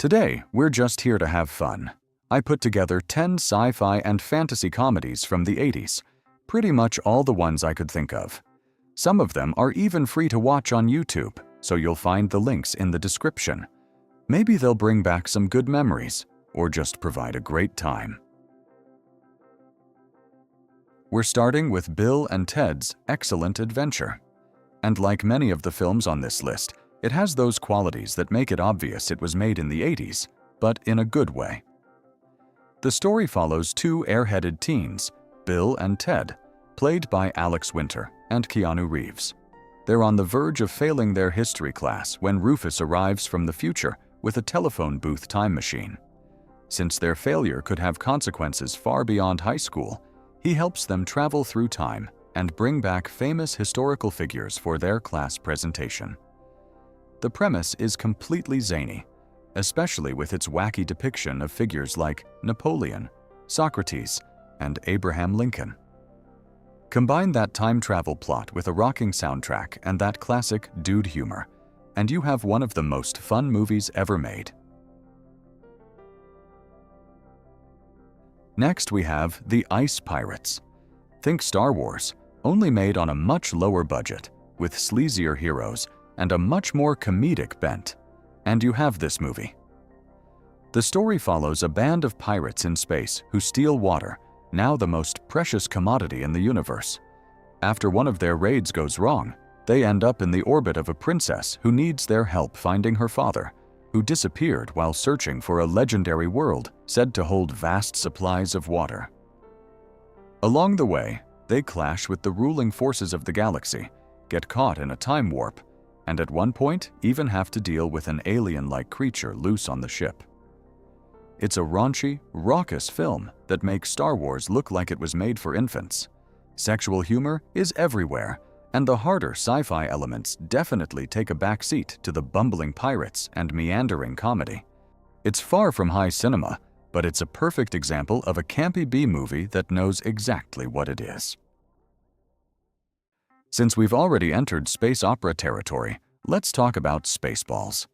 Today, we're just here to have fun. I put together 10 sci-fi and fantasy comedies from the 80s, pretty much all the ones I could think of. Some of them are even free to watch on YouTube, so you'll find the links in the description. Maybe they'll bring back some good memories, or just provide a great time. We're starting with Bill and Ted's Excellent Adventure. And like many of the films on this list, it has those qualities that make it obvious it was made in the 80s, but in a good way. The story follows two airheaded teens, Bill and Ted, played by Alex Winter and Keanu Reeves. They're on the verge of failing their history class when Rufus arrives from the future with a telephone booth time machine. Since their failure could have consequences far beyond high school, he helps them travel through time and bring back famous historical figures for their class presentation. The premise is completely zany, especially with its wacky depiction of figures like Napoleon, Socrates, and Abraham Lincoln. Combine that time travel plot with a rocking soundtrack and that classic dude humor, and you have one of the most fun movies ever made. Next we have The Ice Pirates. Think Star Wars, only made on a much lower budget, with sleazier heroes and a much more comedic bent. And you have this movie. The story follows a band of pirates in space who steal water, now the most precious commodity in the universe. After one of their raids goes wrong, they end up in the orbit of a princess who needs their help finding her father, who disappeared while searching for a legendary world said to hold vast supplies of water. Along the way, they clash with the ruling forces of the galaxy, get caught in a time warp, and at one point even have to deal with an alien-like creature loose on the ship. It's a raunchy, raucous film that makes Star Wars look like it was made for infants. Sexual humor is everywhere, and the harder sci-fi elements definitely take a back seat to the bumbling pirates and meandering comedy. It's far from high cinema, but it's a perfect example of a campy B-movie that knows exactly what it is. Since we've already entered space opera territory, let's talk about Spaceballs.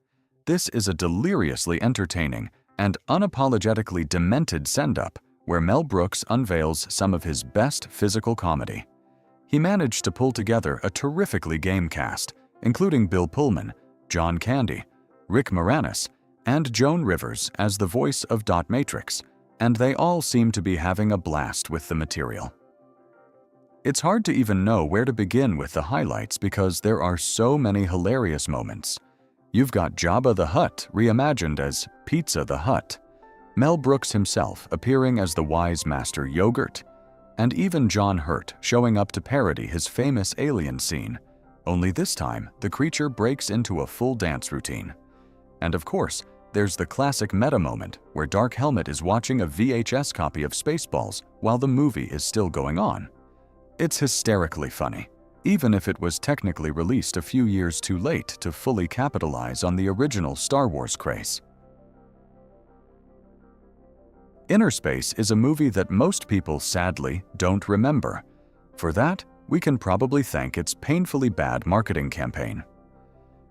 This is a deliriously entertaining and unapologetically demented send-up where Mel Brooks unveils some of his best physical comedy. He managed to pull together a terrifically game cast, including Bill Pullman, John Candy, Rick Moranis, and Joan Rivers as the voice of Dot Matrix, and they all seem to be having a blast with the material. It's hard to even know where to begin with the highlights because there are so many hilarious moments. You've got Jabba the Hutt reimagined as Pizza the Hutt, Mel Brooks himself appearing as the wise master Yogurt, and even John Hurt showing up to parody his famous alien scene, only this time the creature breaks into a full dance routine. And of course, there's the classic meta moment where Dark Helmet is watching a VHS copy of Spaceballs while the movie is still going on. It's hysterically funny, even if it was technically released a few years too late to fully capitalize on the original Star Wars craze. Innerspace is a movie that most people sadly don't remember. For that, we can probably thank its painfully bad marketing campaign.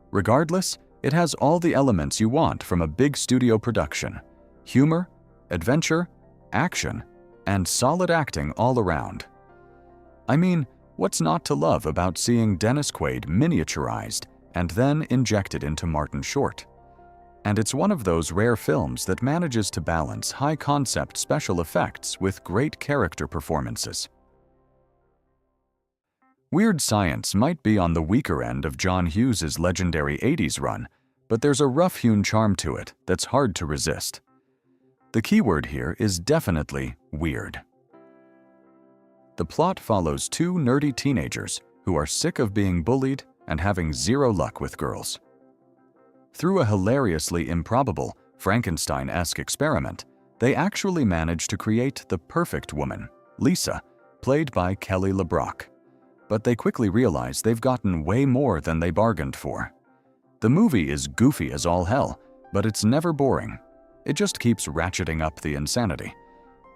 Regardless, it has all the elements you want from a big studio production: humor, adventure, action, and solid acting all around. I mean, what's not to love about seeing Dennis Quaid miniaturized and then injected into Martin Short? And it's one of those rare films that manages to balance high-concept special effects with great character performances. Weird Science might be on the weaker end of John Hughes's legendary 80s run, but there's a rough-hewn charm to it that's hard to resist. The keyword here is definitely weird. The plot follows two nerdy teenagers who are sick of being bullied and having zero luck with girls. Through a hilariously improbable, Frankenstein-esque experiment, they actually manage to create the perfect woman, Lisa, played by Kelly LeBrock. But they quickly realize they've gotten way more than they bargained for. The movie is goofy as all hell, but it's never boring. It just keeps ratcheting up the insanity.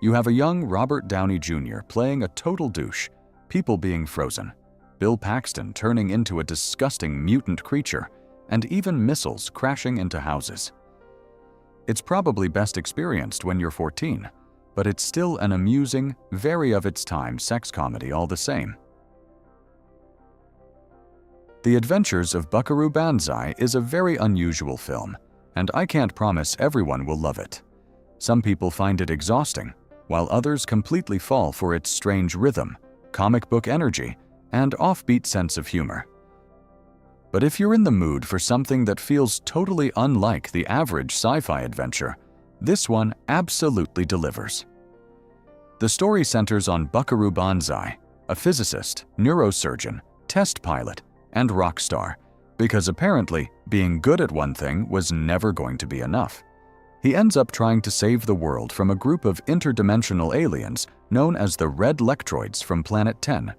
You have a young Robert Downey Jr. playing a total douche, people being frozen, Bill Paxton turning into a disgusting mutant creature, and even missiles crashing into houses. It's probably best experienced when you're 14, but it's still an amusing, very of its time sex comedy all the same. The Adventures of Buckaroo Banzai is a very unusual film, and I can't promise everyone will love it. Some people find it exhausting, while others completely fall for its strange rhythm, comic book energy, and offbeat sense of humor. But if you're in the mood for something that feels totally unlike the average sci-fi adventure, this one absolutely delivers. The story centers on Buckaroo Banzai, a physicist, neurosurgeon, test pilot, and rock star, because apparently being good at one thing was never going to be enough. He ends up trying to save the world from a group of interdimensional aliens known as the Red Lectroids from Planet 10.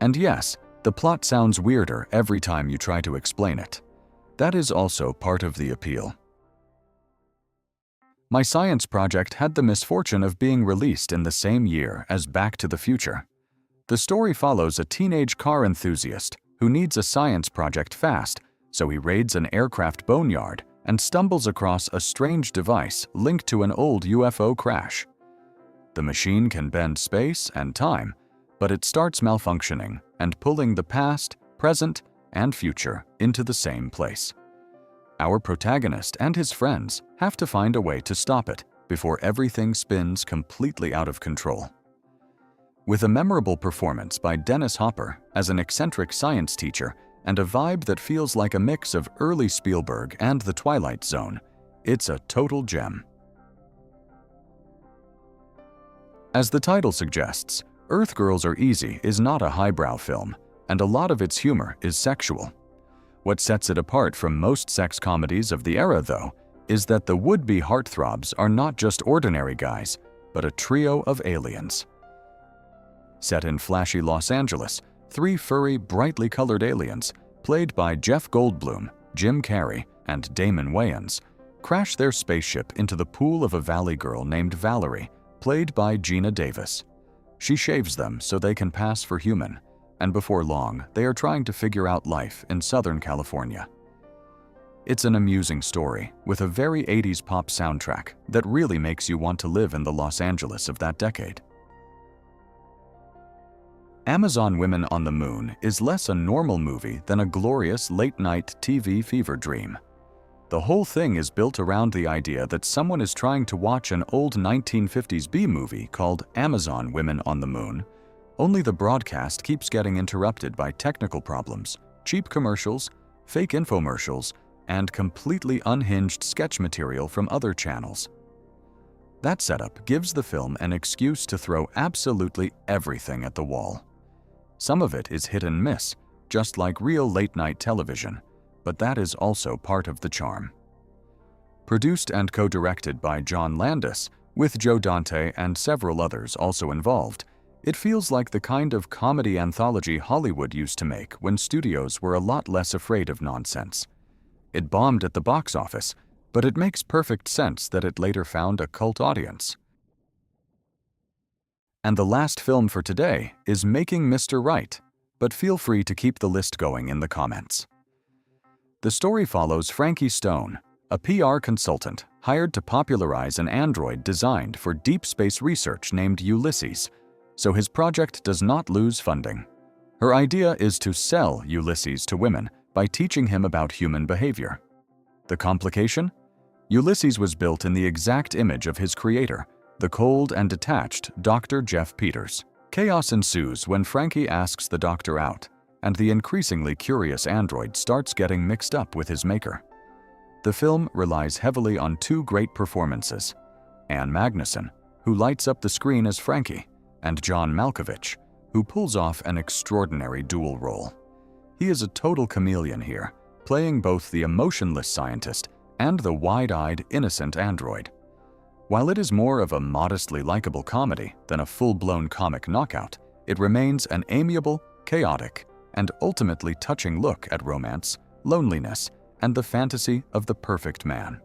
And yes, the plot sounds weirder every time you try to explain it. That is also part of the appeal. My science project had the misfortune of being released in the same year as Back to the Future. The story follows a teenage car enthusiast who needs a science project fast, so he raids an aircraft boneyard and stumbles across a strange device linked to an old UFO crash. The machine can bend space and time, but it starts malfunctioning and pulling the past, present, and future into the same place. Our protagonist and his friends have to find a way to stop it before everything spins completely out of control. With a memorable performance by Dennis Hopper as an eccentric science teacher and a vibe that feels like a mix of early Spielberg and The Twilight Zone, it's a total gem. As the title suggests, Earth Girls Are Easy is not a highbrow film, and a lot of its humor is sexual. What sets it apart from most sex comedies of the era, though, is that the would-be heartthrobs are not just ordinary guys, but a trio of aliens. Set in flashy Los Angeles, 3 furry, brightly colored aliens, played by Jeff Goldblum, Jim Carrey, and Damon Wayans, crash their spaceship into the pool of a valley girl named Valerie, played by Gina Davis. She shaves them so they can pass for human, and before long, they are trying to figure out life in Southern California. It's an amusing story with a very 80s pop soundtrack that really makes you want to live in the Los Angeles of that decade. Amazon Women on the Moon is less a normal movie than a glorious late-night TV fever dream. The whole thing is built around the idea that someone is trying to watch an old 1950s B-movie called Amazon Women on the Moon, only the broadcast keeps getting interrupted by technical problems, cheap commercials, fake infomercials, and completely unhinged sketch material from other channels. That setup gives the film an excuse to throw absolutely everything at the wall. Some of it is hit and miss, just like real late-night television, but that is also part of the charm. Produced and co-directed by John Landis, with Joe Dante and several others also involved, it feels like the kind of comedy anthology Hollywood used to make when studios were a lot less afraid of nonsense. It bombed at the box office, but it makes perfect sense that it later found a cult audience. And the last film for today is Making Mr. Right, but feel free to keep the list going in the comments. The story follows Frankie Stone, a PR consultant hired to popularize an android designed for deep space research named Ulysses, so his project does not lose funding. Her idea is to sell Ulysses to women by teaching him about human behavior. The complication? Ulysses was built in the exact image of his creator, the cold and detached Dr. Jeff Peters. Chaos ensues when Frankie asks the doctor out, and the increasingly curious android starts getting mixed up with his maker. The film relies heavily on 2 great performances, Anne Magnuson, who lights up the screen as Frankie, and John Malkovich, who pulls off an extraordinary dual role. He is a total chameleon here, playing both the emotionless scientist and the wide-eyed, innocent android. While it is more of a modestly likable comedy than a full-blown comic knockout, it remains an amiable, chaotic, and ultimately touching look at romance, loneliness, and the fantasy of the perfect man.